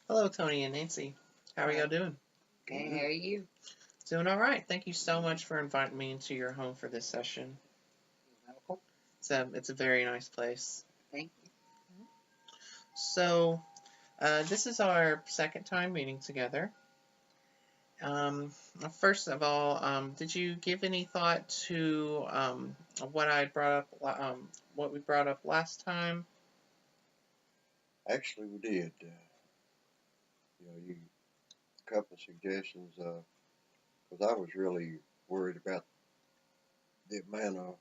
Hello, Tony and Nancy. How are y'all doing? Okay, how are you? Doing all right. Thank you so much for inviting me into your home for this session. You're welcome. It's a very nice place. Thank you. So, this is our second time meeting together. Um, First of all, did you give any thought to what I brought up, what we brought up last time? Actually, we did. You a couple of suggestions because I was really worried about the amount of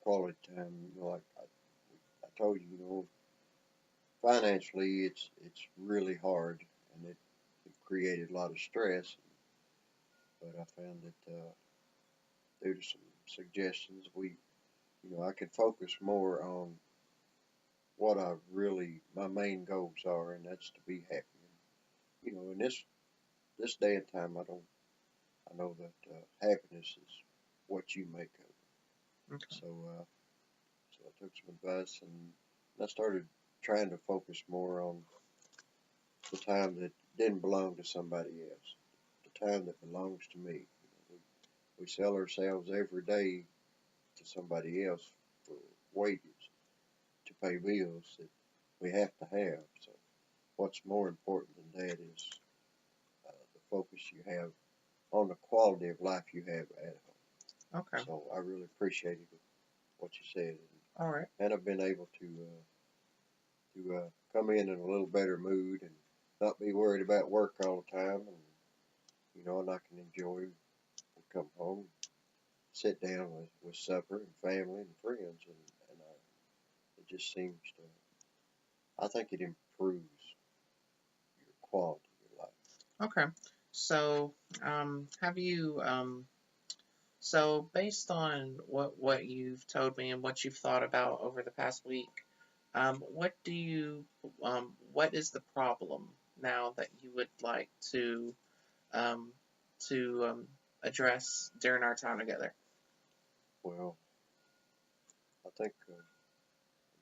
quality time. Like I told you, financially it's really hard, and it created a lot of stress. But I found that due to some suggestions, I could focus more on what my main goals are, and that's to be happy. In this day and time, I know that happiness is what you make of it. Okay. So I took some advice, and I started trying to focus more on the time that didn't belong to somebody else, the time that belongs to me. We sell ourselves every day to somebody else for wages to pay bills that we have to have. So what's more important than that is the focus you have on the quality of life you have at home. Okay. So I really appreciated what you said, All right. and I've been able to come in a little better mood and not be worried about work all the time, and I can enjoy come home, sit down with supper and family and friends, and it just seems I think it improves your quality of your life. Okay. So, have you So based on what you've told me and what you've thought about over the past week, what is the problem now that you would like um, to address during our time together? Well, I think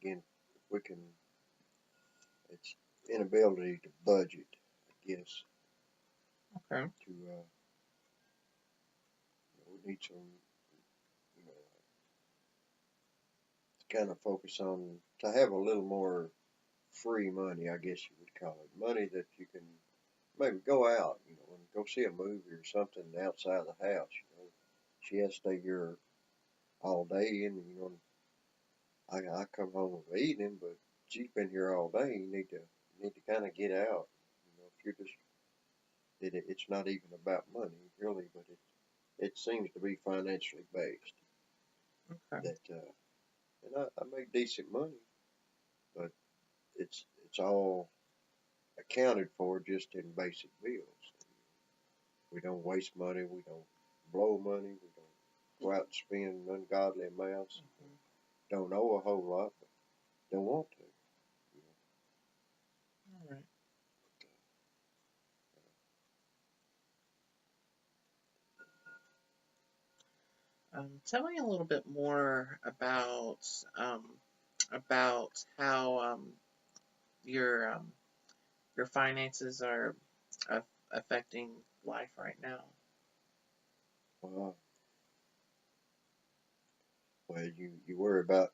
again, if we can, it's inability to budget, I guess, Okay. we need some, you know, to kind of focus on to have a little more free money, I guess you would call it, money that you can maybe go out, and go see a movie or something outside the house. She has to stay here all day, and I come home in the evening, but she's been here all day. You need to kind of get out. If you're just it's not even about money really, but it seems to be financially based. Okay. And I make decent money, but it's all accounted for just in basic bills. We don't waste money. We don't blow money. We don't go out and spend ungodly amounts. Mhm. Don't owe a whole lot, but don't want to. You All right. Tell me a little bit more um, about how your your finances are affecting life right now. Well, you worry about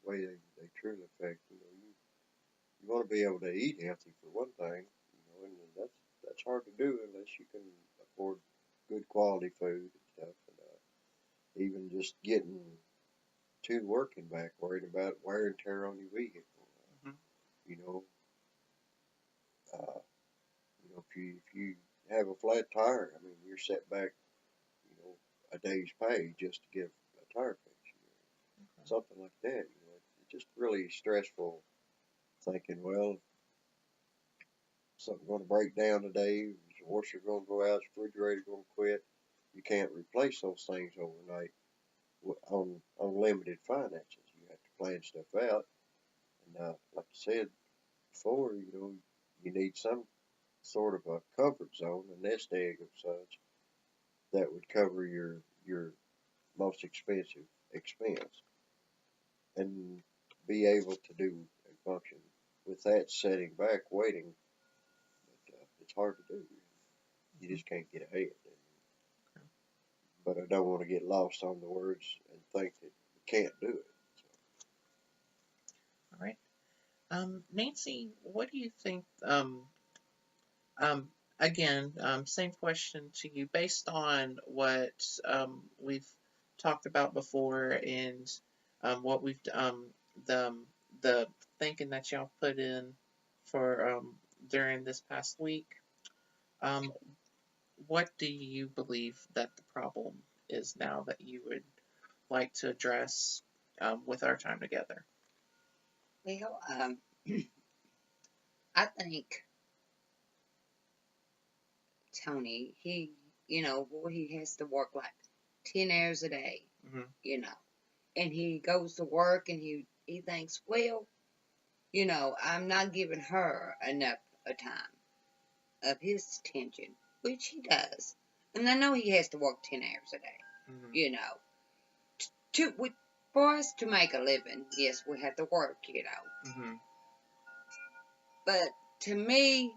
the way they truly affect. You want to be able to eat healthy for one thing, and that's hard to do unless you can afford good quality food and stuff. And even just getting to work and back, worried about wear and tear on your vehicle. Hmm. You know, uh, if you have a flat tire, I mean, you're set back, a day's pay just to get a tire fix. Something like that. It's just really stressful thinking, well, something's going to break down today, the washer's going to go out, the refrigerator's going to quit. You can't replace those things overnight on limited finances. You have to plan stuff out. And like I said before, you need some sort of a comfort zone, a nest egg of such that would cover your most expensive expense and be able to do and function with that sitting back waiting, it's hard to do. You just can't get ahead. But I don't want to get lost on the words and think that we can't do it. All right. Nancy, what do you think? Again, same question to you, based on what we've talked about before, and what we've the thinking that y'all put in for during this past week. Um, what do you believe that the problem is now that you would like to address with our time together? Well, I think Tony, boy, he has to work like 10 hours a day, Mm-hmm. and he goes to work and he thinks, well, I'm not giving her enough of time of his attention, which he does. And I know he has to work 10 hours a day, Mm-hmm. For us to make a living, yes, we have to work, Mm-hmm. But to me,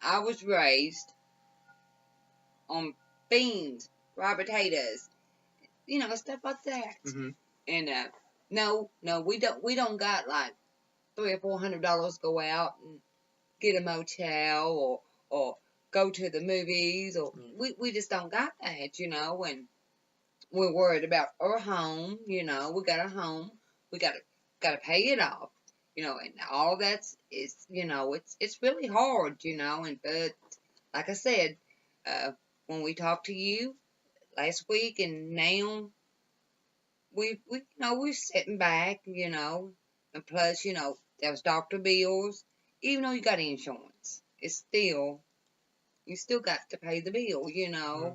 I was raised on beans, raw potatoes, stuff like that. Mm-hmm. And no, we don't got like $300 or $400 go out and get a motel or go to the movies, or we just don't got that, and we're worried about our home, we got a home, we gotta pay it off, and all that's is, it's really hard, and but like I said, when we talked to you last week and now we're sitting back, and plus, there was doctor bills, even though you got insurance, you still got to pay the bill, Mm-hmm.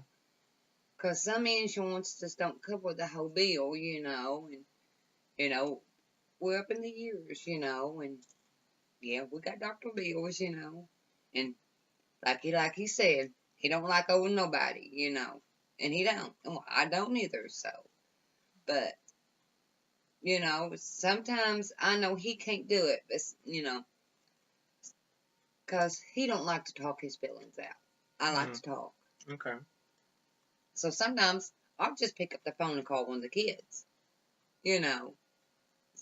because some insurance just don't cover the whole bill, and, we're up in the years, and yeah, we got doctor bills, and like he said, he don't like owing nobody, and he don't, well, I don't either, so, but, sometimes I know he can't do it, but, because he don't like to talk his feelings out. I like to talk. Okay. So sometimes I'll just pick up the phone and call one of the kids, you know,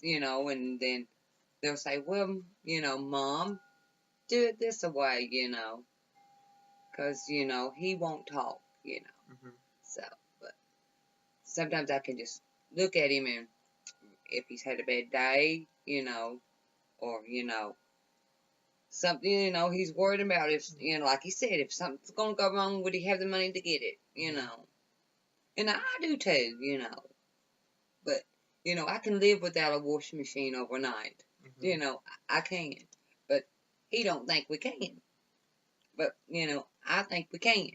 and then they'll say, well, Mom, do it this way, because, he won't talk, Mm-hmm. So, but sometimes I can just look at him, and if he's had a bad day, or, something, he's worried about, if, like he said, if something's going to go wrong, would he have the money to get it, And I do too, But, I can live without a washing machine overnight. Mm-hmm. I can. But he don't think we can. But, I think we can.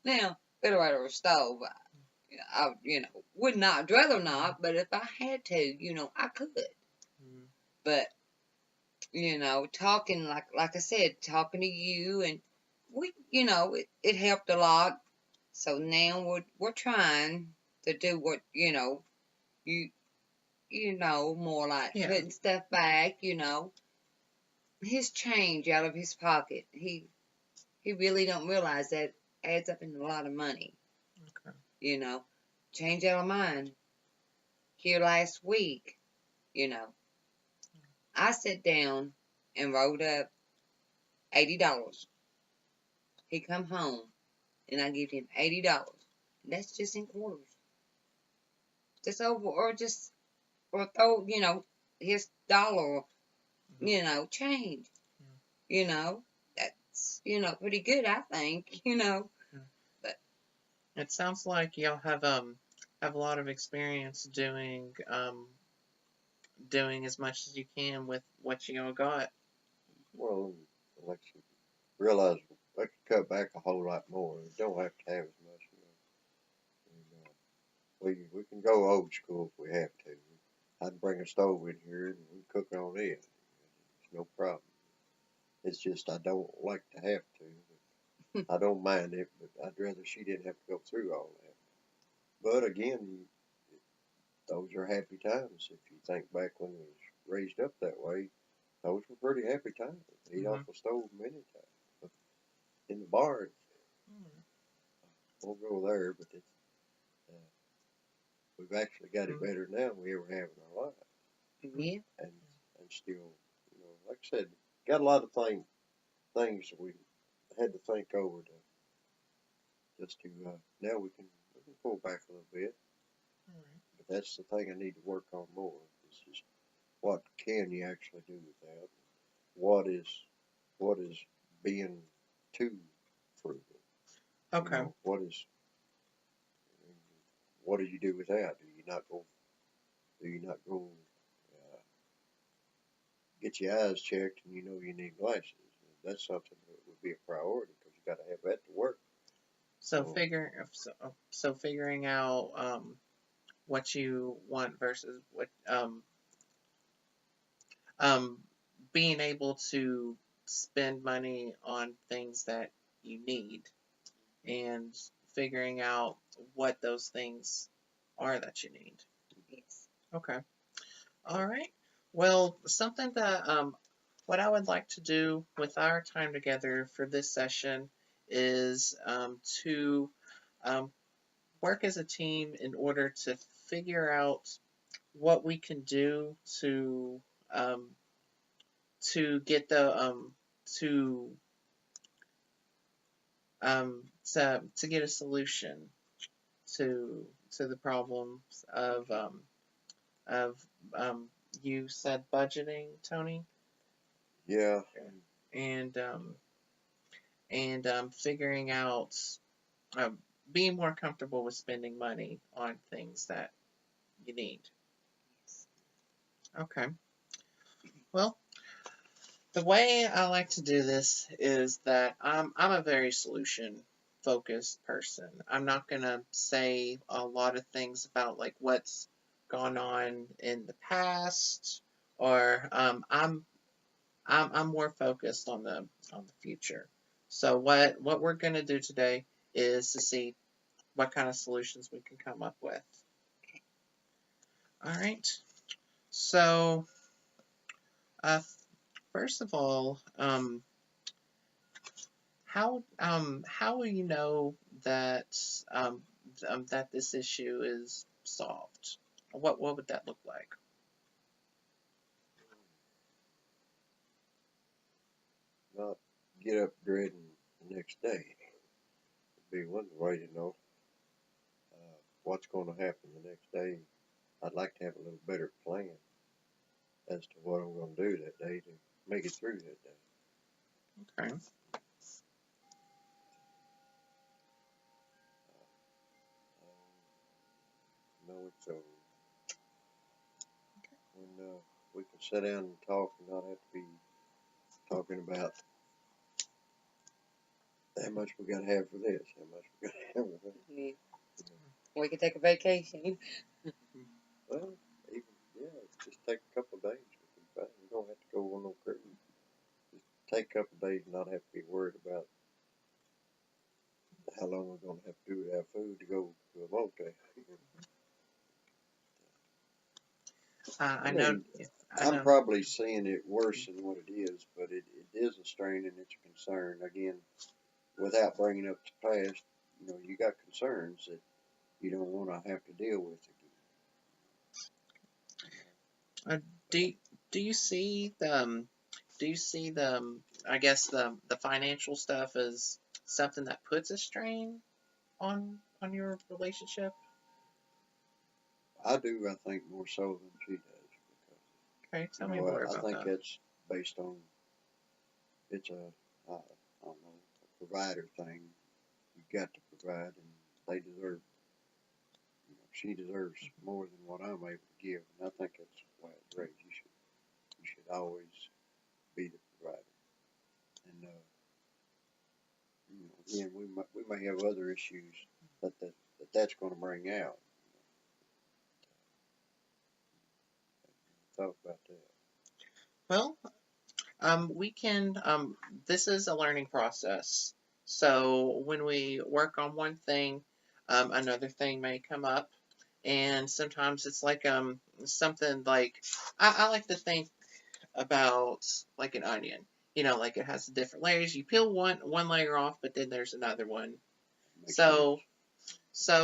Now, refrigerator or stove, would not, I'd rather not, but if I had to, I could. Mm-hmm. But, talking, like I said, talking to you, and we, it helped a lot. So now we're trying to do what, you more like Yeah. putting stuff back, his change out of his pocket. He really don't realize that adds up in a lot of money, Okay. Change out of mine. Here last week, I sat down and wrote up $80. He come home and I give him $80. That's just in quarters. Just over, or throw, his dollar, Mm-hmm. change. Yeah. That's, pretty good, I think, Yeah. but It sounds like y'all have a lot of experience doing as much as you can with what y'all got. Well, like you realize I could cut back a whole lot more. You don't have to have as much. And, we can go old school if we have to. I'd bring a stove in here and we cook on it. It's no problem. It's just I don't like to have to. I don't mind it, but I'd rather she didn't have to go through all that. But again, those are happy times if you think back when we was raised up that way. those were pretty happy times. Eat off Mhm. the stove many times. But in the barn, Mm. won't go there, but it's, uh, we've actually got it Mhm. better now than we ever have in our life. Yeah. And still, like I said, got a lot of things that we had to think over to just to now we can pull back a little bit. All right. But that's the thing I need to work on more. Is just what can you actually do with that? What is being too frugal? Okay. What do you do with that? Do you not go uh, get your eyes checked and you know you need glasses? That's something that would be a priority because you got to have that to work. So So figuring out what you want versus what um being able to spend money on things that you need and figuring out what those things are that you need. Yes. Okay. All right. Well, something that what I would like to do with our time together for this session is to um, work as a team in order to figure out what we can do um, to get the to to get a solution to the problems of um, you said budgeting, Tony, yeah, and figuring out um, being more comfortable with spending money on things that you need. Okay. Well, the way I like to do this is that I'm a very solution focused person. I'm not gonna say a lot of things about like what's gone on in the past, or I'm more focused on the future. So what we're gonna do today is to see what kind of solutions we can come up with. All right. So uh, first of all, how will you know that that this issue is solved? What would that look like? not get up dreading the next day. Would be one way to know what's going to happen the next day. I'd like to have a little better plan as to what I'm going to do that day to make it through that day. Okay. It's when we can sit down and talk and not have to be talking about how much we got to have for this, how much we got to have for that. Yeah. We can take a vacation. Well, just take a couple of days. We don't have to go on no cruise. Just take a couple of days and not have to be worried about how long we're going to have to do without food to go to a motel. I I know. mean, I I'm know. probably seeing it worse than what it is, but it is a strain and it's a concern. Again, without bringing up the past, you got concerns that you don't want to have to deal with Uh, do do you see the I guess the financial stuff as something that puts a strain on your relationship? again. I do, I think, more so than she does. Okay, tell me Because, more I about think that. that's based on, it's I don't know, a provider thing. You got to provide, and they deserve, she deserves more than what I'm able to give. And I think that's the way it's raised. You should always be the provider. And, again, we may have other issues that's going to bring out. Talk about that. Well, we can. This is a learning process. So when we work on one thing, another thing may come up, and sometimes it's like something like I like to think. about like an onion. Like it has different layers. You peel one layer off, but then there's another one. Makes So sense.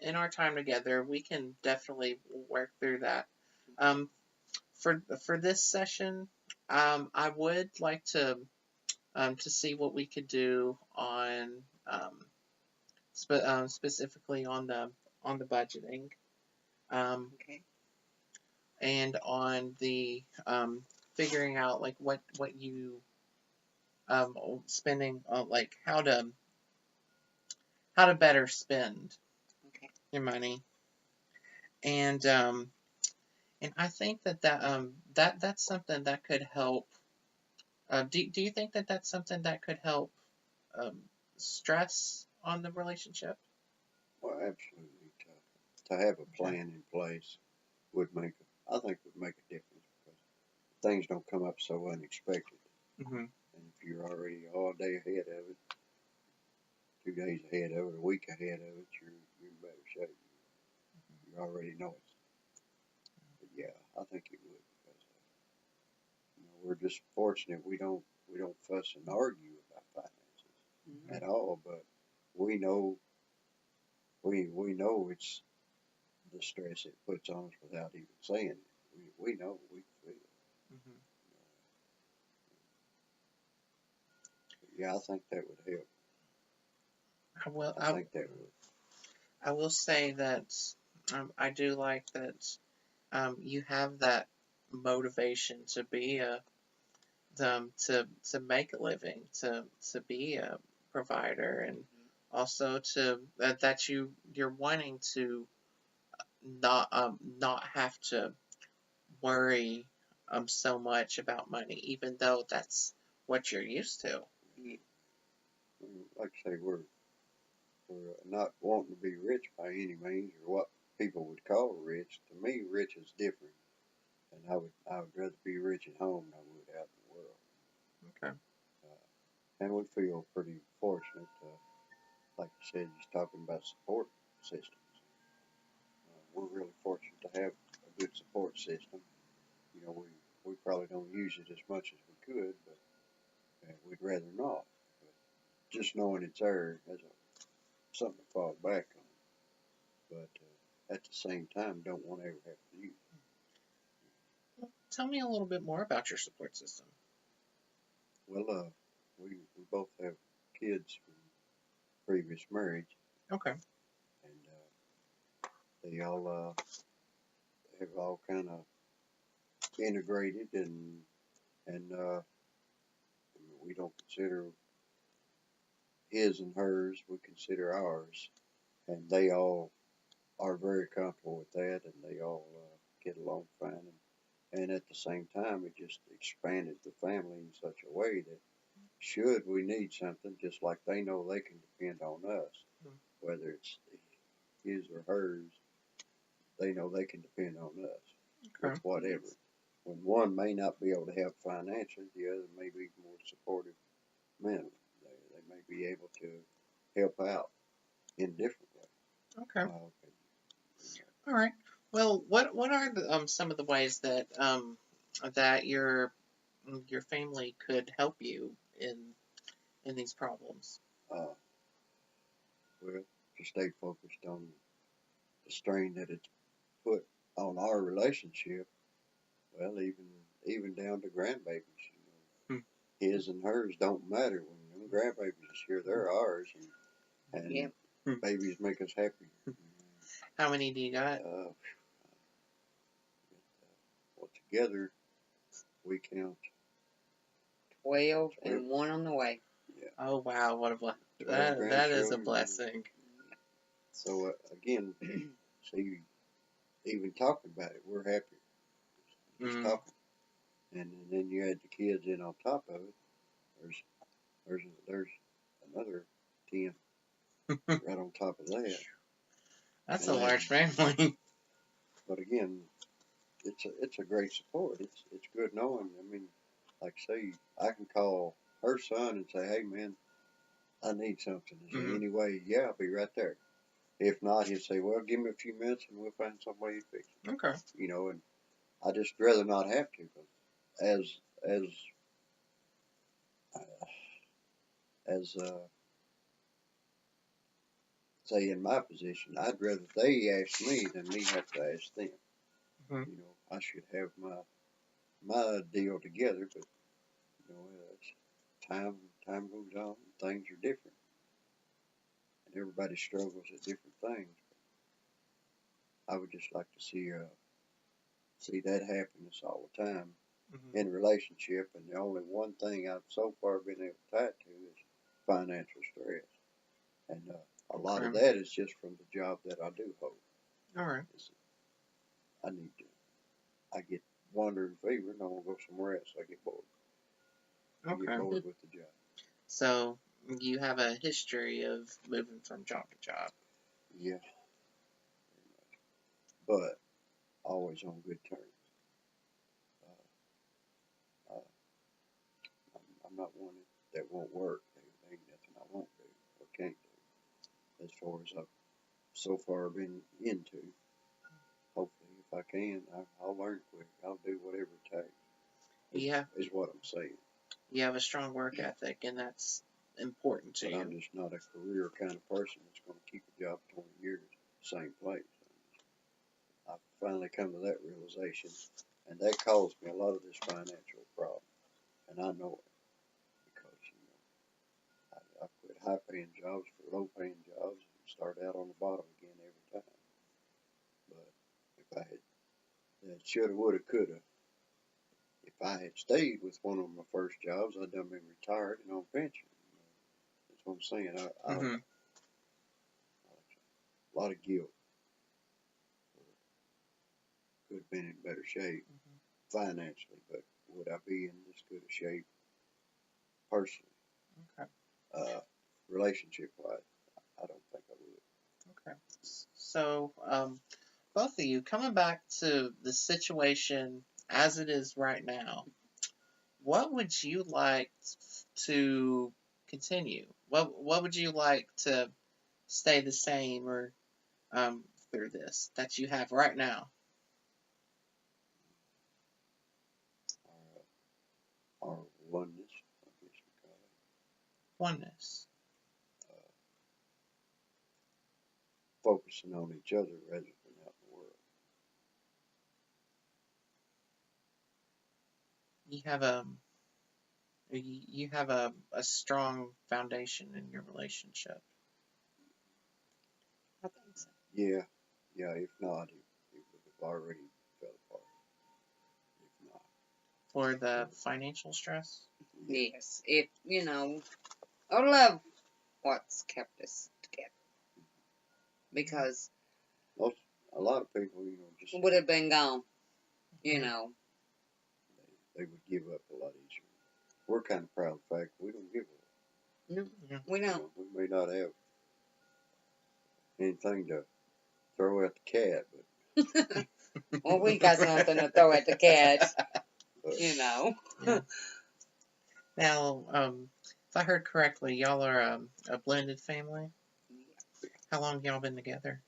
in our time together, we can definitely work through that. Um, for this session, I would like to see what we could do on specifically on the budgeting, um, Okay. and on the figuring out like what you spending on, like how to better spend Okay. your money. And I think that's something that could help. Do you think that that's something that could help um, stress on the relationship? Well, absolutely. To have a Okay. plan in place I think would make a difference because things don't come up so unexpected. Hmm. And if you're already all day ahead of it, 2 days ahead of it, a week ahead of it, you're in better shape. You already know it. But yeah, I think it would because we're just fortunate we don't fuss and argue about finances Mm-hmm. at all. But we know we know it's the stress it puts on us without even saying it. We know we feel it. Hmm. But yeah, I think that would help. I will. I think that would. I will say that I do like that you have that motivation to be to make a living, to be a provider, and also to that you're wanting to not have to worry so much about money, even though that's what you're used to. Yeah. Like I say, we're not wanting to be rich by any means or what people would call rich. To me, rich is different, and I would rather be rich at home than I would out in the world. Okay. And we feel pretty fortunate. Like you said, you're talking about support systems. We're really fortunate to have a good support system. We probably don't use it as much as we could, but we'd rather not. But just knowing it's there as something to fall back on. But at the same time, don't want to ever have to use it. Well, tell me a little bit more about your support system. Well, we both have kids from previous marriage, Okay. and they all have all kind of integrated, and we don't consider his and hers. We consider ours, and they all are very comfortable with that, and they all get along fine. And at the same time, it just expanded the family in such a way that should we need something, just like they know they can depend on us, whether it's his or hers, they know they can depend on us with Okay. whatever. When one may not be able to help financially, the other may be more supportive mentally. They may be able to help out in different ways. Okay. Okay. All right. Well, what are some of the ways that your family could help you in these problems? Uh, well, to stay focused on the strain that it's put on our relationship, well, even down to grandbabies, Hmm. his and hers don't matter. When them grandbabies is here, they're ours, and Yep. babies make us happy. How many do you got? Well, together we count 12 12. and one on the way. Yeah, Oh wow, what a 12 that is a grandchildren. blessing. So again, see, even talking about it, we're happy just Mm. talking. And then you add the kids in on top of it. There's another 10 right on top of that. That's a And large family. but again, it's a great support. It's good knowing. I mean, like say, I can call her son and say, "Hey man, I need something. Is there Hmm. any way?" Yeah, I'll be right there. If not, he'll say, "Well, give me a few minutes and we'll find some way to fix it." Okay. And I just rather not have to. as as as say in my position, I'd rather they ask me than me have to ask them. Mhm. You know, I should have my deal together, but you know, as time goes on, things are different, and everybody struggles at different things. I would just like to see that happiness all the time Mhm. in a relationship, and the only one thing I've so far been able to tie it to is financial stress, and a lot of Okay. that is just from the job that I do hold. All right. I need to. I get wandering fever, and I want to go somewhere else. I get bored. I get Okay. bored with the job. So you have a history of moving from job to job. Yeah, but always on good terms. Uh, I'm not one that won't work. There ain't nothing I won't do or can't do. As far as I've so far been into, hopefully, if I can, I'll learn quick. I'll do whatever it takes. Yeah. Is what I'm saying. You have a strong work ethic, and that's important to But you. I'm just not a career kind of person that's going to keep a job 20 years, same place. I've finally come to that realization, and that caused me a lot of this financial problem. And I know it because I quit high-paying jobs for low-paying jobs and start out on the bottom again every time. But if I had shoulda, woulda, coulda, if I had stayed with one of my first jobs, I'd done been retired and on pension. That's what I'm saying. Mm-hmm. A lot of guilt. Could have been in better shape financially, but would I be in this good a shape personally? Okay. Relationship wise, I don't think I would. Okay. So, both of you, coming back to the situation as it is right now, what would you like to continue? What would you like to stay the same or through this that you have right now? Our oneness, I guess we call it. Oneness. Focusing on each other rather than out in the world. You have a strong foundation in your relationship. I think so. Yeah, if not, it would have already fell apart. If not. For the financial stress? Yeah. Yes, if I love what's kept us together because A lot of people, just would have been gone. You know, they would give up a lot easier. We're kind of proud of the fact we don't give up. no, Yeah. we don't. We may not have anything to throw at the cat, but Well, we got something to throw at the cats. but Yeah. Now, if I heard correctly, y'all are a blended family. How long have y'all been together?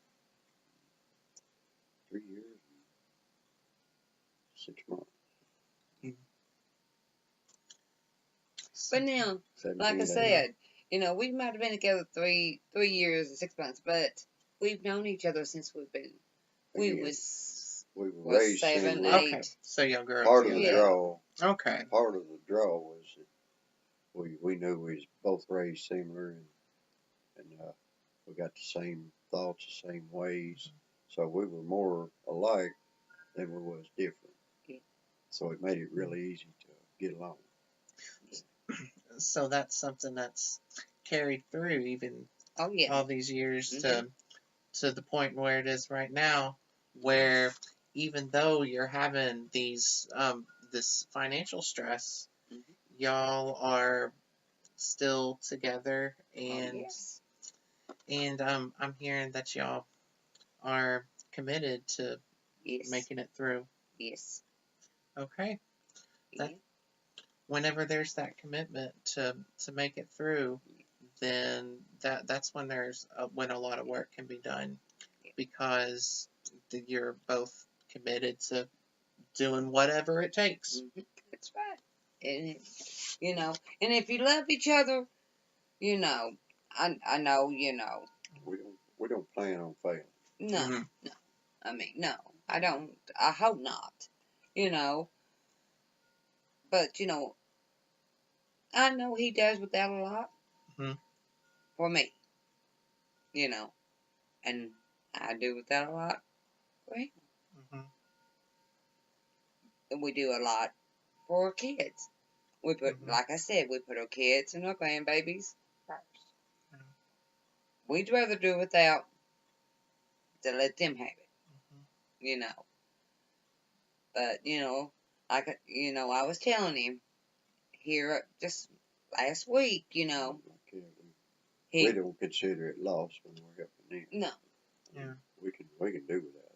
3 years and 6 months. But now, like I 17, 18. said, we might have been together 3 years and 6 months, but we've known each other since we Again, was we were what, raised 7, similar. 8. Okay, so y'all grew up Part of the together. Yeah. draw. Okay. Part of the draw was that we knew we was both raised similar, and we got the same thoughts, the same ways. So we were more alike than we was different. Yeah. So it made it really easy to get along. So that's something that's carried through even Oh yeah. all these years Mhm. to the point where it is right now, where even though you're having this financial stress, Mhm. y'all are still together, Oh and yes. I'm hearing that y'all are committed to Yes. making it through. Yes. Okay. Yeah. That whenever there's that commitment to make it through, then that's when when a lot of work can be done, because you're both committed to doing whatever it takes. Mhm. That's right. And, you know, and if you love each other, you know, I know, you know, We don't plan on failing. no, Mm-hmm. no. I mean, no, I don't. I hope not. You know, but you know, I know he does without a lot Mm-hmm. for me. You know, and I do without a lot for him. Mm-hmm. And we do a lot for our kids. We put, Mm-hmm. like I said, we put our kids and our grandbabies first. Yeah. We'd rather do without to let them have it. Mm-hmm. You know, but you know, like you know, I was telling him here just last week. You know, We he don't consider it loss when we're helping them. no. Yeah. We can do without.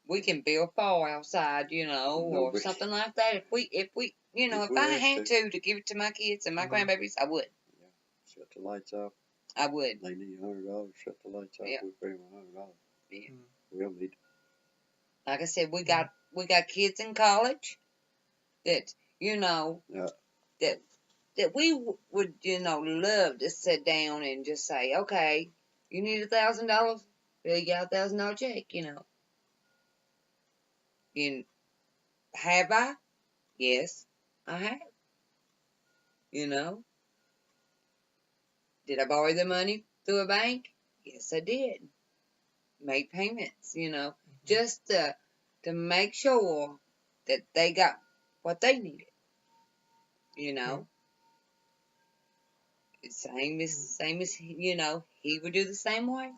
We can build fall outside, you know, No, or but something like that. If we, you know, if if we I have had to. to give it to my kids and my Mhm. grandbabies, I would. Shut the lights off. I would. They need $100. Shut the lights off. Yeah. We pay them $100. Yeah. We don't need. Like I said, we got kids in college that you know Yeah. that we would you know love to sit down and just say, okay, you need $1,000, you got $1,000 check, you know. And have I? Yes, I have. You know, did I borrow the money through a bank? Yes, I did. Make payments, you know, just to make sure that they got what they needed, you know. Same as you know, he would do the same way,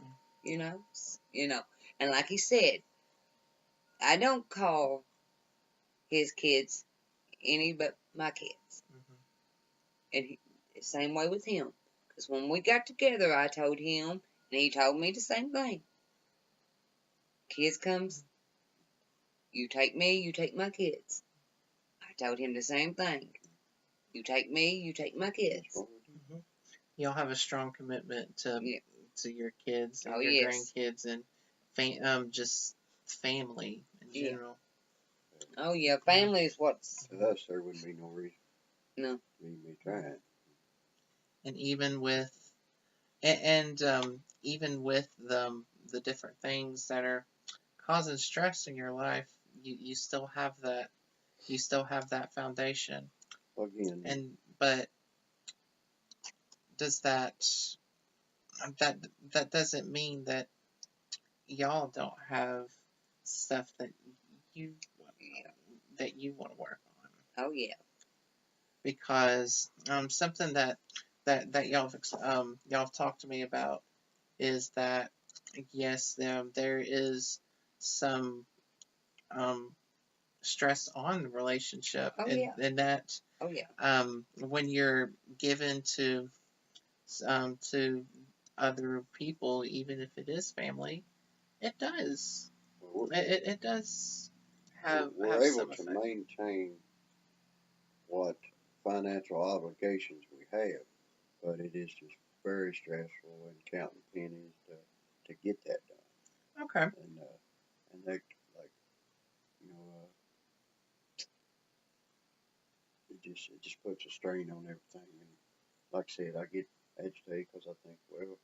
you know, you know. And like he said, I don't call his kids any but my kids, Mm-hmm. and same way with him. Because when we got together, I told him, and he told me the same thing. Kids comes, you take me, you take my kids. I told him the same thing. You take me, you take my kids. Mm-hmm. You'll have a strong commitment Yeah. to your kids and Oh, your yes. grandkids and just family in Yeah. general. Oh, yeah. Family is what's. To us, there wouldn't be no reason. No. Me trying. And even with and even with the different things that are causing stress in your life, you still have that foundation. Again. And but does that that doesn't mean that y'all don't have stuff you Yeah. that you want to work on, Oh, yeah. because something that y'all have talked to me about is that yes, there is some um, stress on the relationship, Oh, and yeah. that Oh, yeah. when you're given to other people, even if it is family, it does it does We're have able some to effect. maintain what financial obligations we have, but it is just very stressful and counting pennies to get that done. Okay. And that, like, you know, it just puts a strain on everything. And like I said, I get agitated because I think, well,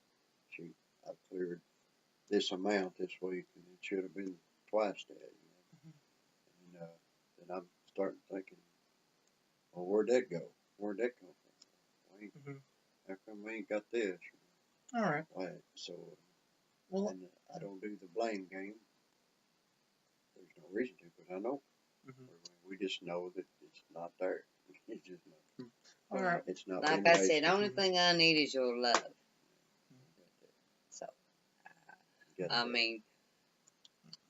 shoot, I've cleared this amount this week, and it should have been twice that. You know? And then I'm starting thinking, well, where'd that go? Where'd that come from? How come we ain't got this? All right. Right. So, Well, and I don't do the blame game. There's no reason to, because I know. mhm. We just know that it's not there. It's just not. All right. It's not. Like I said, the only thing I need is your love. So, I mean,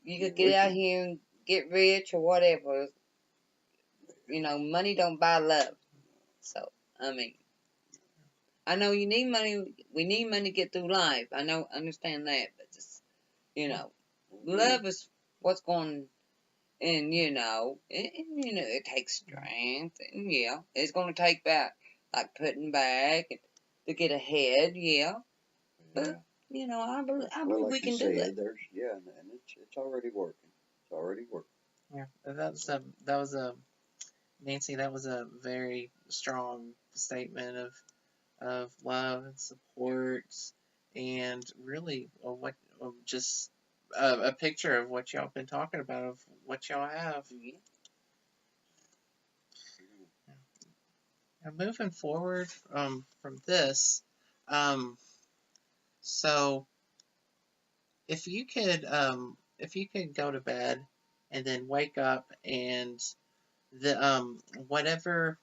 you could get out here and get rich or whatever. You know, money don't buy love. So, I mean, I know you need money. We need money to get through life. I know, understand that, but just, you know, love is what's going. And you know, it takes strength, and yeah, it's going to take back, like putting back to get ahead, yeah. But you know, I believe Well, like we you can do said, it. there's and it's already working. It's already working. Yeah, that was a Nancy. That was a very strong statement of love and support, and really what just a picture of what y'all been talking about, of what y'all have. Yeah. And moving forward from this, um, so if you could go to bed and then wake up and the whatever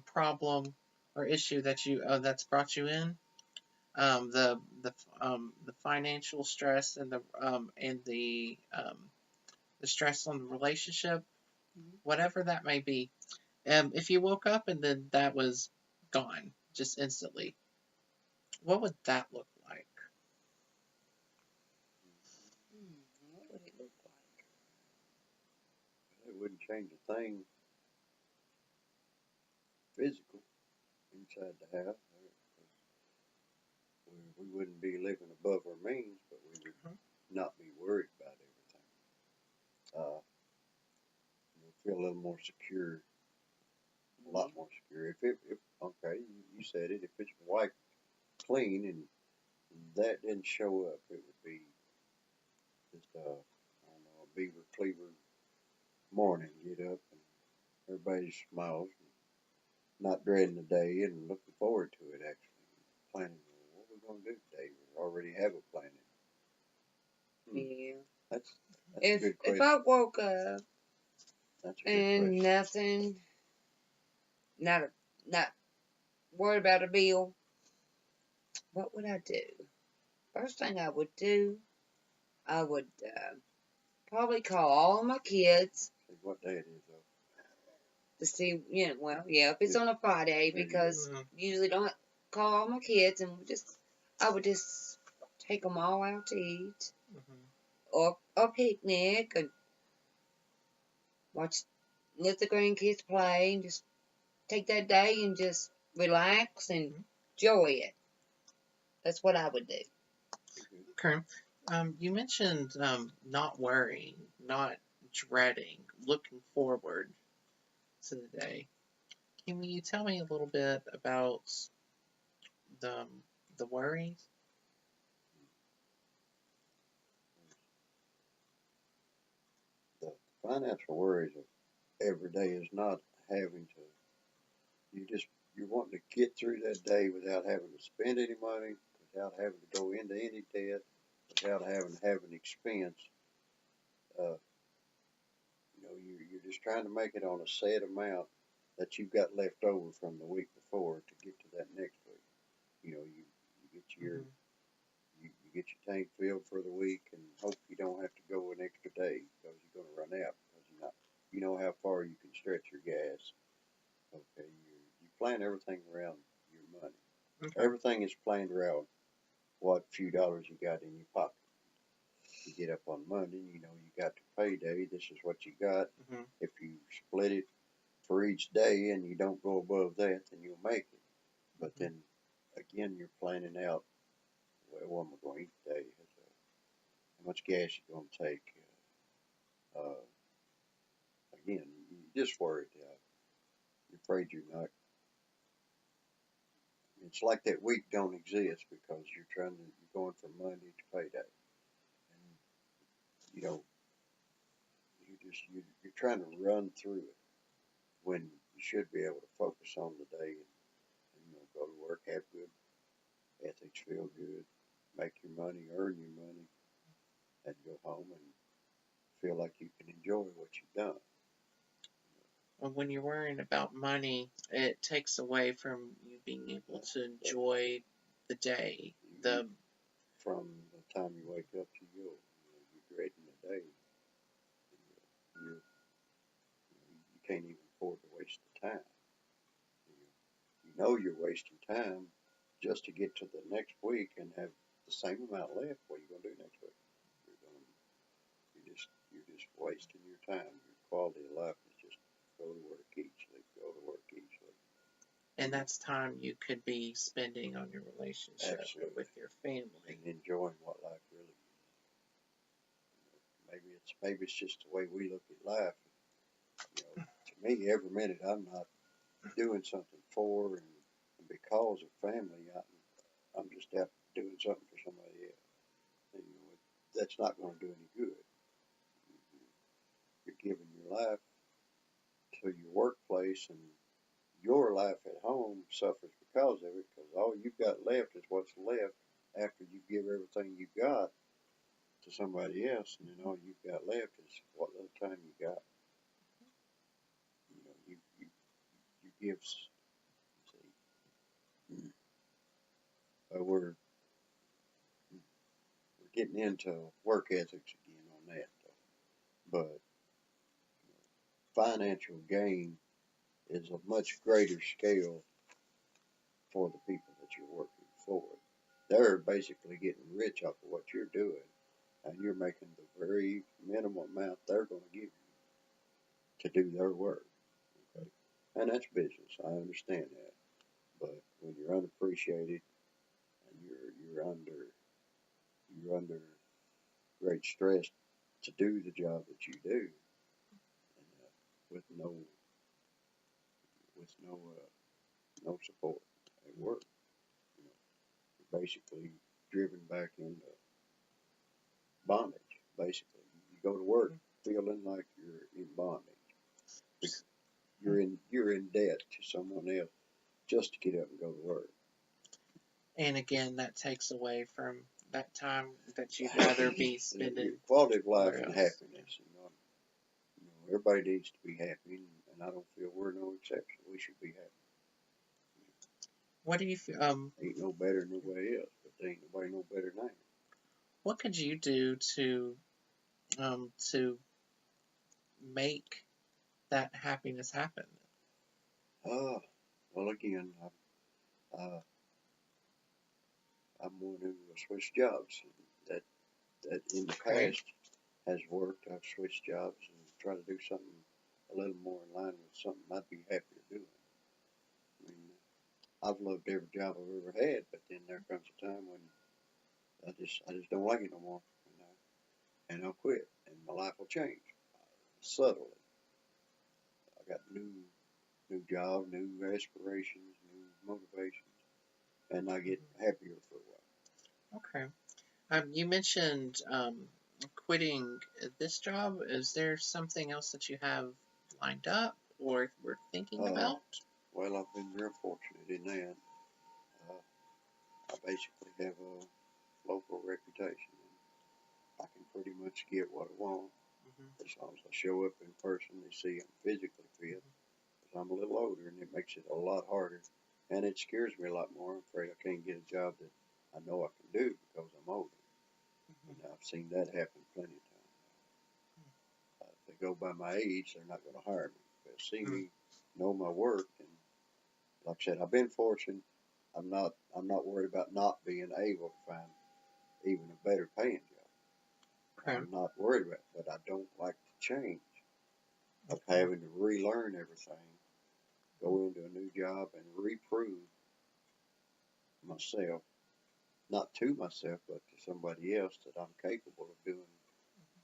problem or issue that you that's brought you in, the financial stress and the stress on the relationship, Mhm. whatever that may be, if you woke up and then that was gone just instantly, what would that look like? What would it look like? It wouldn't change a thing physical inside the house. We wouldn't be living above our means, but we would Mhm. not be worried about everything. Feel a little more secure, a lot more secure. If okay, you said it. If it's wiped clean and that didn't show up, it would be just I don't know, a beaver cleaver morning. Get up and everybody smiles, and not dreading the day and looking forward to it. Actually, planning what we're going to do today. We already have a plan. Yeah. That's a If good if question. I woke up That's a good and question. nothing, not worried about a bill, what would I do? First thing I would do, I would probably call all my kids See what day it is though. to see, well, yeah, if it's on a Friday, There you go. because usually don't call all my kids, and I would just take them all out to eat or a picnic and watch, let the grandkids play, and just take that day and just relax and enjoy it. That's what I would do. Okay. You mentioned not worrying, not dreading, looking forward to the day. Can you tell me a little bit about the the worries? The financial worries of every day is not having to. You're wanting to get through that day without having to spend any money, without having to go into any debt, without having to have an expense. Uh, you're just trying to make it on a set amount that you've got left over from the week before to get to that next week. You get your Mhm. you get your tank filled for the week and hope you don't have to go an extra day because you're going to run out because you know how far you can stretch your gas. Okay, you plan everything around your money. Okay. Everything is planned around what few dollars you got in your pocket. You get up on Monday, you know you got to payday. This is what you got. Mhm. If you split it for each day and you don't go above that, then you'll make it. But then again, you're planning out, well, what am I going to eat today? How much gas you going to take? Uh, Again, you just worried. You're afraid you're not. It's like that week don't exist because you're going from Monday to payday, and you know you're trying to run through it when you should be able to focus on the day and go to work, have good ethics, feel good, make your money, earn your money, and go home and feel like you can enjoy what you've done. When you're worrying about money, it takes away from you being able to enjoy the day. The From the time you wake up to you're dreading the day. You can't even afford to waste the time. You know you're wasting time just to get to the next week and have the same amount left. What are you going to do next week? You're just wasting your time. Your quality of life is just go to work, eat, sleep, go to work, eat, sleep. and that's time you could be spending on your relationship or Absolutely. with your family. And enjoying what life really is. Maybe it's just the way we look at life. You know, to me, every minute I'm not doing something for and because of family, I'm just out doing something for somebody else. And, you know, that's not going to do any good. You're giving your life to your workplace, and your life at home suffers because of it, because all you've got left is what's left after you give everything you got to somebody else, and then all you've got left is what little time you got. You know, you give. See, we're getting into work ethics again on that, though. But financial gain is a much greater scale for the people that you're working for. They're basically getting rich off of what you're doing, and you're making the very minimal amount they're going to give you to do their work. Okay, and that's business. I understand that, but when you're unappreciated and you're under great stress to do the job that you do, and with no support at work, you know, you're basically driven back into bondage. Basically, you go to work feeling like you're in bondage. You're in debt to someone else just to get up and go to work. And again, that takes away from that time that you'd rather be spending. Your quality of life and happiness. You know, everybody needs to be happy, and I don't feel we're no exception. We should be happy. What do you feel? Ain't no better than nobody else, but there ain't nobody no better than I am. What could you do to make that happiness happen? Well, again, I'm one who switched jobs. That in the past has worked. I've switched jobs and tried to do something a little more in line with something I'd be happier doing. I mean, I've loved every job I've ever had, but then there comes a time when I just don't like it no more, and I'll quit, and my life will change subtly. I got new job, new aspirations, new motivations, and I get happier for a while. Okay. You mentioned quitting this job. Is there something else that you have lined up or were thinking about? Well, I've been real fortunate in that. I basically have a local reputation. I can pretty much get what I want as long as I show up in person. They see I'm physically fit. Because I'm a little older, and it makes it a lot harder. And it scares me a lot more. I'm afraid I can't get a job that I know I can do because I'm older. And I've seen that happen plenty of times. If they go by my age, they're not going to hire me. If they see me, know my work, and like I said, I've been fortunate. I'm not worried about not being able to find even a better paying job. Okay. I'm not worried about it, but I don't like the change of having to relearn everything, go into a new job and reprove myself, not to myself, but to somebody else that I'm capable of doing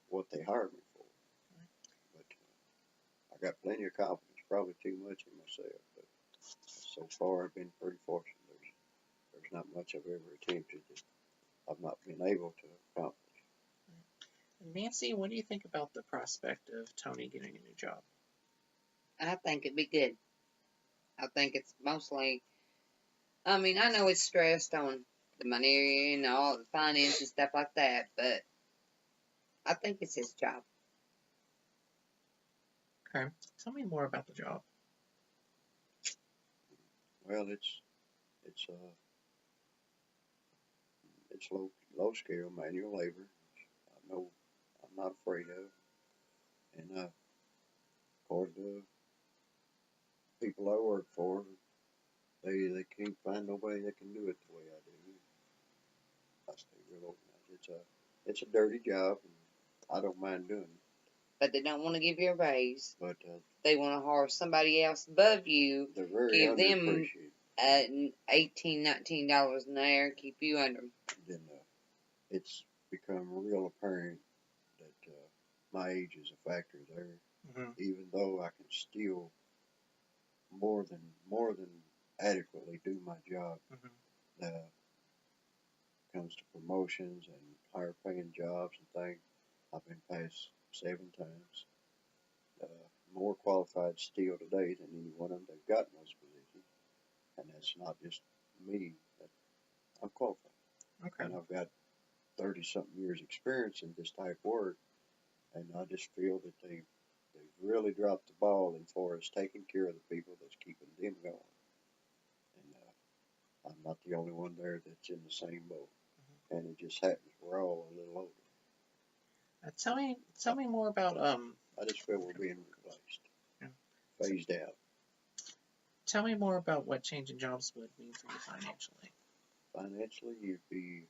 what they hired me for. But I got plenty of confidence, probably too much in myself, but so far I've been pretty fortunate. There's not much I've ever attempted that I've not been able to accomplish. Nancy, what do you think about the prospect of Tony getting a new job? I think it'd be good. I think it's mostly, I mean, I know it's stressed on the money and all the finance and stuff like that, but I think it's his job. Okay. Tell me more about the job. Well, it's low scale manual labor. I know I'm not afraid of, and according to people I work for, they can't find nobody that can do it the way I do. I stay real organized. It's a dirty job, and I don't mind doing it. But they don't want to give you a raise. But they want to hire somebody else above you. They're very give them underappreciated. $18, $19 an hour, keep you under them. Then it's become real apparent that my age is a factor there. Mhm. even though I can still more than adequately do my job. Mhm. Uh, comes to promotions and higher paying jobs and things, I've been passed 7 times. More qualified still today than any one of them they've got in those positions. And that's not just me. I'm qualified. Okay. And I've got 30 something years experience in this type of work. And I just feel that they've really dropped the ball as far as taking care of the people that's keeping them going. And I'm not the only one there that's in the same boat. And it just happens we're all a little older. Tell me more about I just feel we're being replaced, yeah. phased out. Tell me more about what changing jobs would mean for you financially. Financially, you'd be,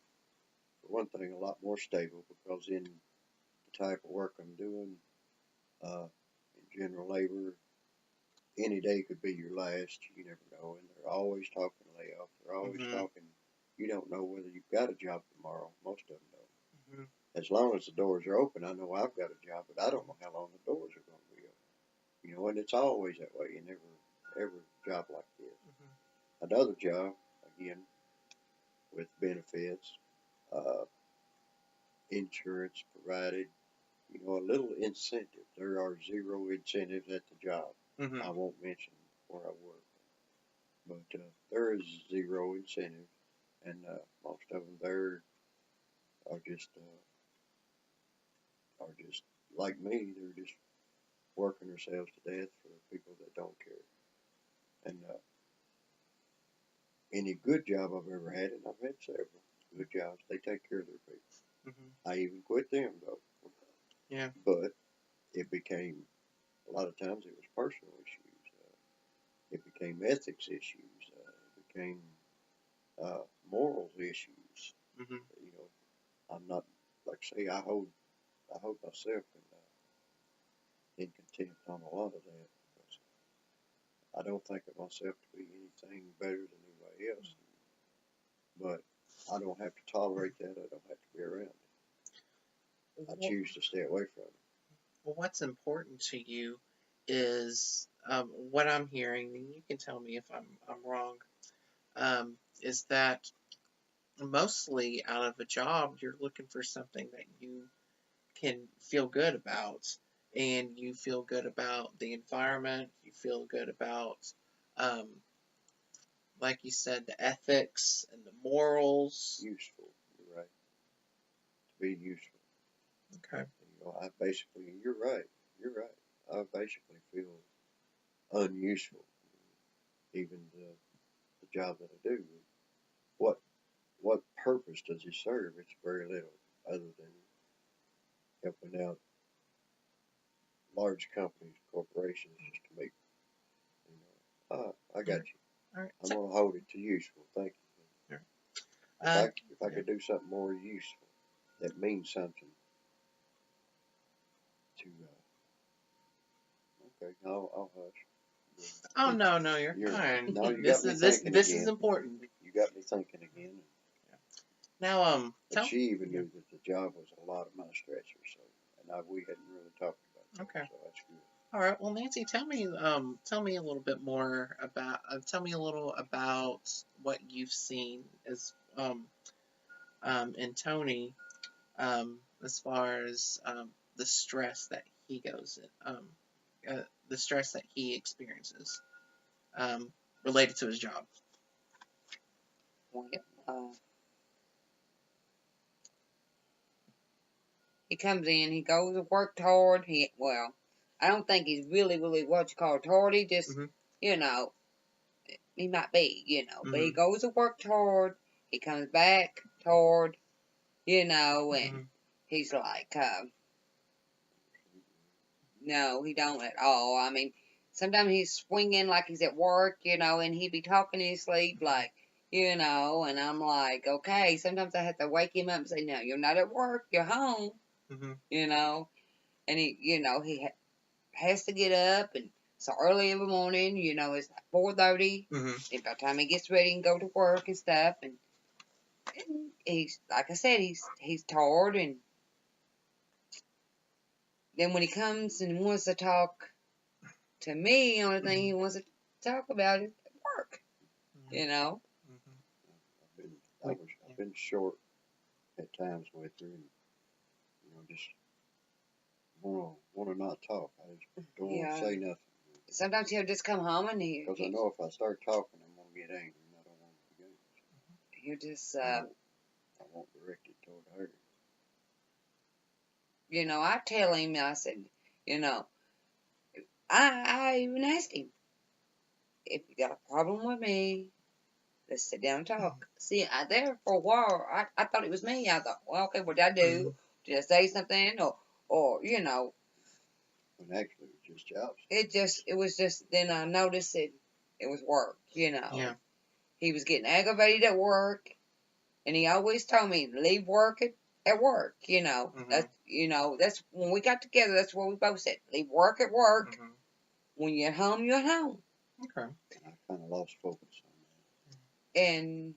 for one thing, a lot more stable because in the type of work I'm doing, in general labor, any day could be your last. You never know, and they're always talking layoff. They're always Mhm. talking. You don't know whether you've got a job tomorrow. Most of them don't. Mhm. As long as the doors are open, I know I've got a job, but I don't know how long the doors are going to be open. You know, and it's always that way in every job like this. Mhm. Another job, again, with benefits, uh, insurance provided, you know, a little incentive. There are zero incentives at the job. Mhm. I won't mention where I work, but there is zero incentive, and most of them there are just like me. They're just working themselves to death for people that don't care. And any good job I've ever had, and I've had several good jobs, they take care of their people. Mhm. I even quit them though. Yeah. But it became a lot of times it was personal issues. It became ethics issues. It became morals issues. Mhm. You know, I'm not like say I hold myself in contempt on a lot of that because I don't think of myself to be anything better than anybody else. But I don't have to tolerate that. I don't have to be around it. I Well, choose to stay away from it. what's important to you is what I'm hearing, and you can tell me if I'm wrong. Is that mostly out of a job, you're looking for something that you can feel good about, and you feel good about the environment. You feel good about, um, like you said, the ethics and the morals. Useful, you're right. To be useful. Okay. You know, I basically, you're right. You're right. I basically feel unuseful, even the job that I do. What what purpose does it serve? It's very little, other than helping out large companies, corporations, just to make. You know, I All got right. you. All right. I'm gonna hold it to useful. Thank you. All If right. I if I Yeah. could do something more useful that means something to okay, I'll hush. Oh no, no, you're You're fine. no, you This got me is this thinking this is again. important. You got me thinking again. Now, But tell. she even Yeah. knew that the job was a lot of my stressor, so we hadn't really talked about that, Okay. so that's good. All right. Well, Nancy, tell me a little bit more about, tell me a little about what you've seen in Tony, as far as the stress that he goes in, the stress that he experiences, related to his job. Well, he comes in, he goes to work hard. I don't think he's really what you call hard. He just, Mm-hmm. you know, he might be, but he Mm-hmm. goes to work hard. He comes back hard, and Mm-hmm. he's like, no, he don't at all. I mean, sometimes he's swinging like he's at work, and he be talking in his sleep like, and I'm like, okay. Sometimes I have to wake him up and say, no, you're not at work. You're home, Mm-hmm. and he has to get up, and so early in the morning, it's like 4:30, Mm-hmm. and by the time he gets ready and go to work and stuff, and he's like I said, he's tired, and then when he comes and wants to talk to me, the only thing he wants to talk about is work. You know. I've been short at times with her, and just want to not talk. I just don't want to say nothing. Sometimes he'll just come home and because I know if I start talking, I'm gonna get angry, and I don't want to get angry. He'll just I won't direct it toward her. I tell him, I said, I even asked him, if you got a problem with me, let's sit down and talk. See, there for a while, I thought it was me. I thought, well, okay, what did I do? Did I say something? Or When actually it was just jobs. It was just, then I noticed it was work, Yeah. He was getting aggravated at work, and he always told me, leave work at work, That's when we got together, that's what we both said. Leave work at work. When you're at home, you're at home. Okay. And I kind of lost focus on that. And,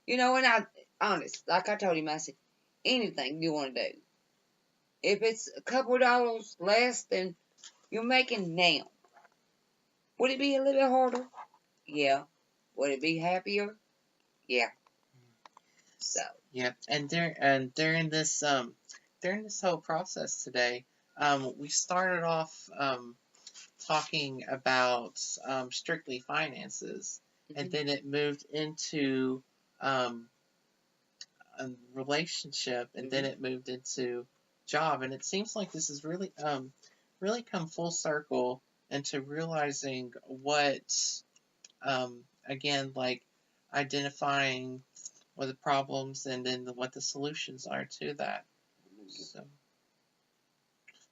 and honest, like I told him, I said, anything you want to do. If it's a couple of dollars less than you're making now, would it be a little bit harder? Yeah. Would it be happier? Yeah. So. Yeah, and during this whole process today, we started off talking about strictly finances, and then it moved into a relationship, and then it moved into job, and it seems like this has really come full circle into realizing what again, like identifying what the problems and then what the solutions are to that.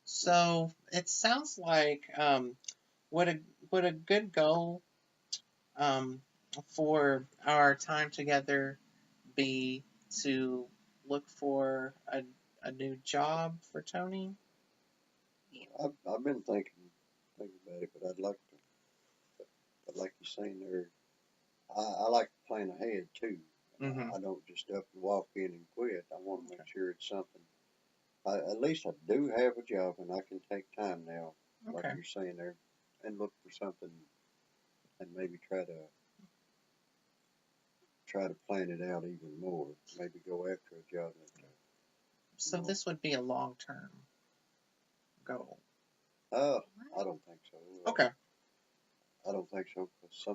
So it sounds like what a good goal for our time together be to look for a new job for Tony. I've been thinking about it, but I'd like you saying there, I like to plan ahead too. I don't just up and walk in and quit. I want to make sure it's something. At least I do have a job, and I can take time now, like you're saying there, and look for something, and maybe try to plan it out even more. Maybe go after a job. So this would be a long-term goal. I don't think so. Okay. I don't think so, because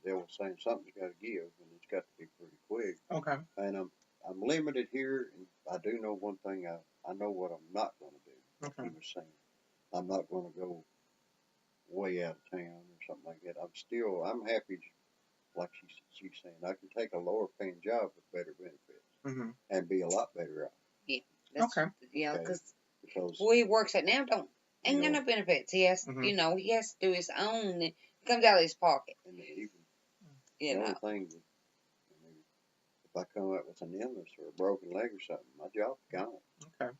they were saying something's got to give, and it's got to be pretty quick. Okay. And I'm limited here, and I do know one thing. I know what I'm not going to do. Okay. He was saying I'm not going to go way out of town or something like that. I'm happy, like she's saying, I can take a lower paying job with better benefits and be a lot better off. Yeah. Okay. Yeah, because where he works at now ain't got no benefits. He has, he has to do his own. It comes out of his pocket. And even the only thing that, if I come up with an illness or a broken leg or something, my job's gone. Okay.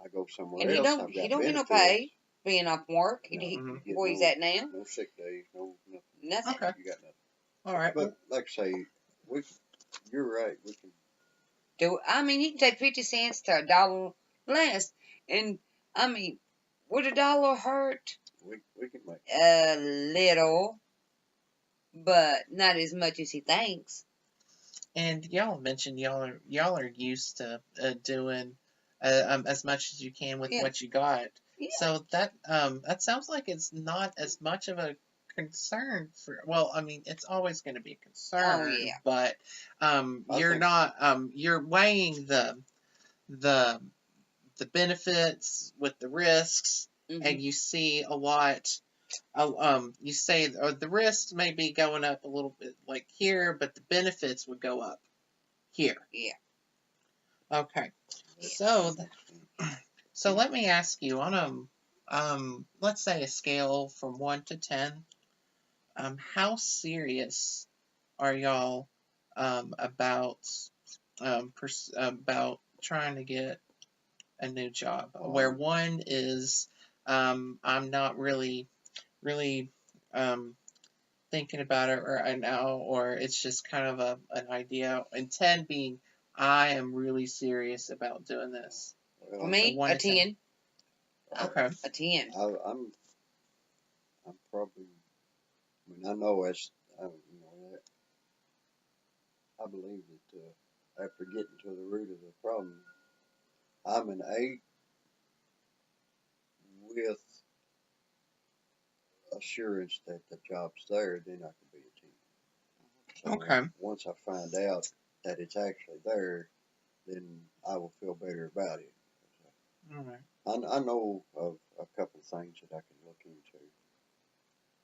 I go somewhere else. And he don't get no pay being off work. Where he's at now. No sick days, no nothing. Nothing. Okay. You got nothing. All right. But like I say, you're right. We can. He can take 50 cents to $1 less, and would $1 hurt? We can make a little, but not as much as he thinks. And y'all mentioned y'all are used to doing as much as you can with what you got. Yeah. So that sounds like it's not as much of a concern for. Well, it's always going to be a concern. Oh, yeah. But you're not. You're weighing the benefits with the risks, and you see a lot. You say the risks may be going up a little bit like here, but the benefits would go up here. Yeah. Okay. Yeah. So let me ask you on let's say a scale from 1 to 10, how serious are y'all about trying to get a new job? Where 1 is I'm not really thinking about it right now, or it's just kind of an idea, and 10 being I am really serious about doing this. For me, a 10. Okay. a 10. I'm probably. I mean, I know it's. You know, I believe that after getting to the root of the problem, I'm an 8 with assurance that the job's there. Then I could be a 10. So Okay. once I find out that it's actually there, then I will feel better about it. All right. I know of a couple of things that I can look into.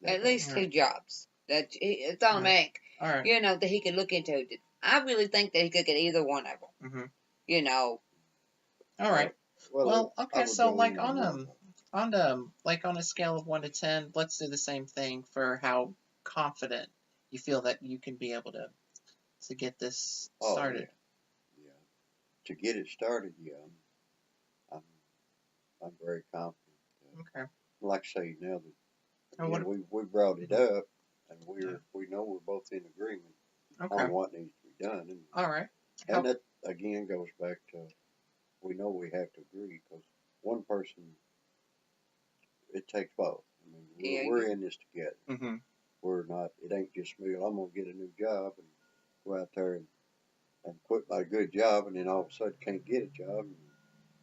At least All 2 right. jobs. It's All right. automatic. All right. You know, that he could look into. I really think that he could get either one of them. Mm-hmm. You know. All right. Well, I okay. would So, go like in one. on a scale of 1 to 10, let's do the same thing for how confident you feel that you can be able to get this Oh started. yeah. To get it started, yeah, I'm I'm very confident. Okay. Like I say, now that And what? again we brought it up, and we know we're both in agreement Okay. on what needs to be done, All right. and that again goes back to we know we have to agree because one person it takes both. I mean, we're in this together. Mm-hmm. We're not. It ain't just me. I'm gonna get a new job and go out there and quit my good job, and then all of a sudden can't get a job. And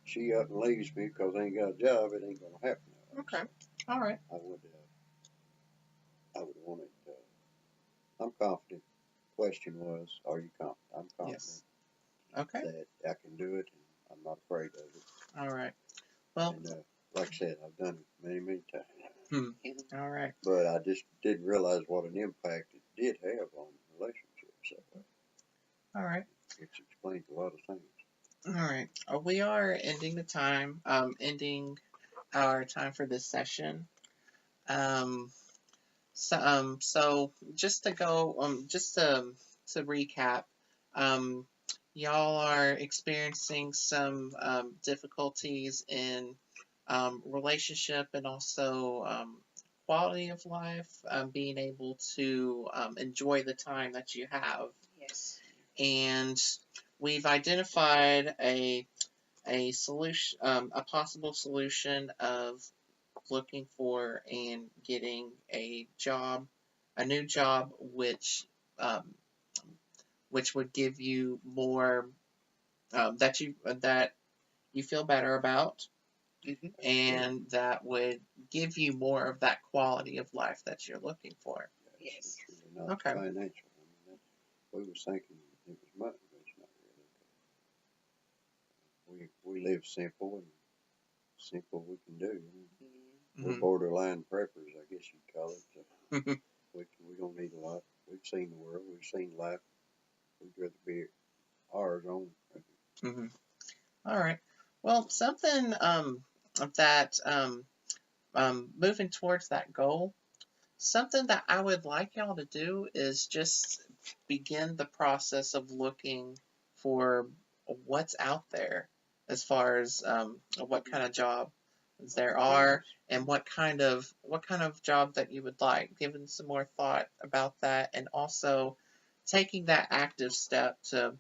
she up and leaves me because I ain't got a job. It ain't gonna happen. Okay. So All right. I would want it. I'm confident. Question was, are you confident? I'm confident Yes. Okay. that I can do it, and I'm not afraid of it. All right. Well. And like I said, I've done it many, many times. All right. But I just didn't realize what an impact it did have on relationships. So, All right. which explains a lot of things. All right. We are ending the time. Ending our time for this session. So just to go, just to recap, um, y'all are experiencing some difficulties in relationship and also quality of life, being able to enjoy the time that you have. Yes. And we've identified a solution, a possible solution of looking for and getting a job, a new job, um, which would give you more that you feel better about, Mm-hmm. and that would give you more of that quality of life that you're looking for. Yes. It's really not Okay. financial. I mean, we was thinking it was money, but it's not really. We live simple and simple we can do. We're Mm-hmm. borderline preppers, I guess you'd call it. Mm-hmm. We don't need a lot. We've seen the world. We've seen life. We'd rather be ours own. Mm-hmm. All right. Well, something that moving towards that goal. Something that I would like y'all to do is just begin the process of looking for what's out there as far as what kind of job there are and what kind of job that you would like. Giving some more thought about that, and also taking that active step to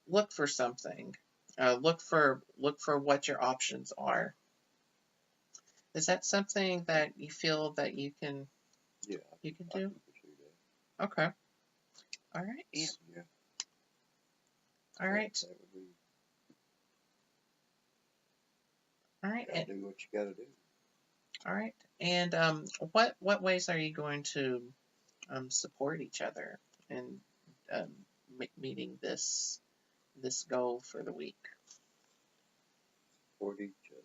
look for something. Look for what your options are. Is that something that you feel that you can Yeah, do? I can pursue that. Okay. All right. Yeah. Yeah. All right. That would be. All right. Gotta do what you gotta do. All right. And what ways are you going to support each other in um, meeting this goal for the week? Support each other.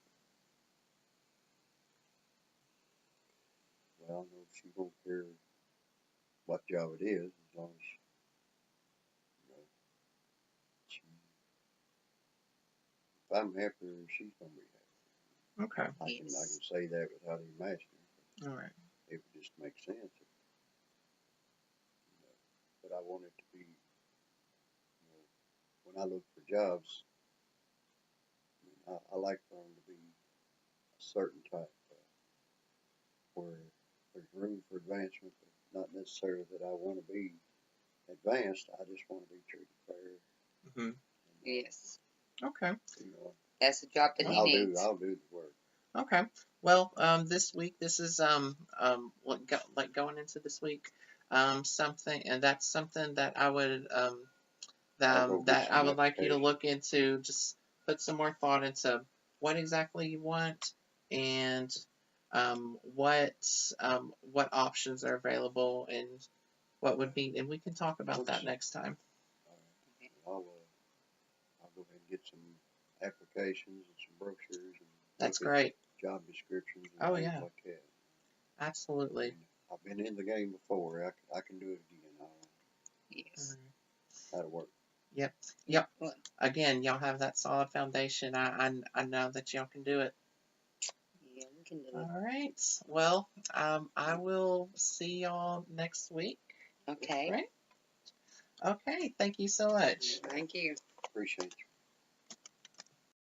Well, I know she won't care what job it is, as long as she, if I'm happier, she's gonna be happy. Okay. I can say that without even asking. All right. It would just make sense. But I want it to be, when I look for jobs, I like for them to be a certain type where there's room for advancement, but not necessarily that I want to be advanced. I just want to be treated fair. Mm-hmm. Yes. Okay. You know, That's the job that he needs. I'll do the work. Okay. Well, this week, this is like going into this week, something, and that's something that I would I'll go get that I some would like you to applications. look into. Just put some more thought into what exactly you want and what options are available and what would be, and we can talk about that What's next time. I'll go ahead and get some applications and some brochures and That's look at great. job descriptions and Oh things yeah, like that. absolutely. And I've been in the game before. I can do it again. I know Yes. how to work. Yep. Yep. Well, Again, y'all have that solid foundation. I know that y'all can do it. yeah, we can do it. All right. Well, I will see y'all next week. Okay. Right? Okay. Thank you so much. Thank you. Appreciate you.